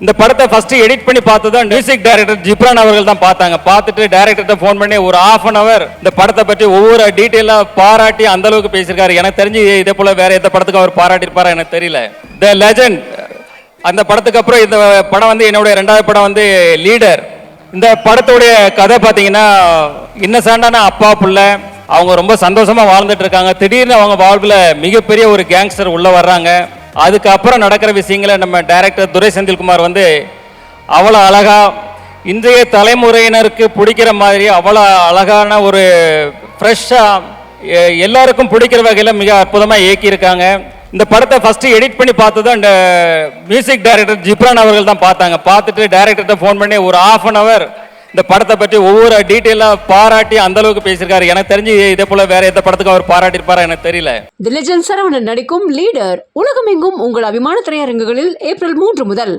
இந்த படத்தை first edit பண்ணி பார்த்ததும் மியூசிக் டைரக்டர் ஜிப்ரான் அவர்கள் தான் பார்த்தாங்க. பார்த்துட்டு டைரக்டர்கிட்ட ஃபோன் பண்ணி ஒரு ½ அன் அவர் இந்த படத்தை பற்றி ஒவ்வொரு டீட்டெயிலாக பாராட்டி அந்த அளவுக்கு பேசியிருக்காரு. எனக்கு தெரிஞ்சு இதே போல வேற எந்த படத்துக்கு அவர் பாராட்டியிருப்பாரா எனக்கு தெரியல. த லெஜண்ட் அந்த படத்துக்கு அப்புறம் இந்த படம் வந்து என்னுடைய 2வது படம் வந்து லீடர். இந்த படத்துடைய கதை பார்த்தீங்கன்னா இன்னசென்டான அப்பா புள்ள அவங்க ரொம்ப சந்தோஷமா வாழ்ந்துட்டு இருக்காங்க. திடீர்னு அவங்க வாழ்வில் மிகப்பெரிய ஒரு கேங்ஸ்டர் உள்ள வர்றாங்க. அதுக்கப்புறம் நடக்கிற விஷயங்களை நம்ம டைரக்டர் துரை செந்தில்குமார் வந்து அவ்வளோ அழகா இன்றைய தலைமுறையினருக்கு பிடிக்கிற மாதிரி அவ்வளோ அழகான ஒரு ஃப்ரெஷ்ஷாக எல்லாருக்கும் பிடிக்கிற வகையில் மிக அற்புதமாக இயக்கியிருக்காங்க. இந்த படத்தை ஃபர்ஸ்ட் எடிட் பண்ணி பார்த்ததும் அந்த மியூசிக் டைரக்டர் ஜிப்ரான் அவர்கள் தான் பார்த்தாங்க. பார்த்துட்டு டைரக்டர்கிட்ட ஃபோன் பண்ணி ஒரு ½ அன் அவர் இந்த படத்தை பற்றி ஒவ்வொரு டீட்டெயிலாக பாராட்டி அந்த அளவுக்கு பேசியிருக்காரு. எனக்கு தெரிஞ்சு இதே போல வேற எந்த படத்துக்கு அவர் பாராட்டியிருப்பாரா எனக்கு தெரியல. தி லெஜண்ட் சரவணன் நடிக்கும் லீடர் உலகமெங்கும் உங்கள் அபிமான திரையரங்குகளில் ஏப்ரல் 3 முதல்.